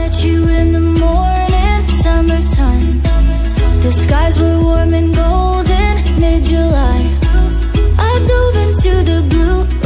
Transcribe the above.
met you in the morning, summertime. The skies were warm and golden, mid-July. I dove into the blue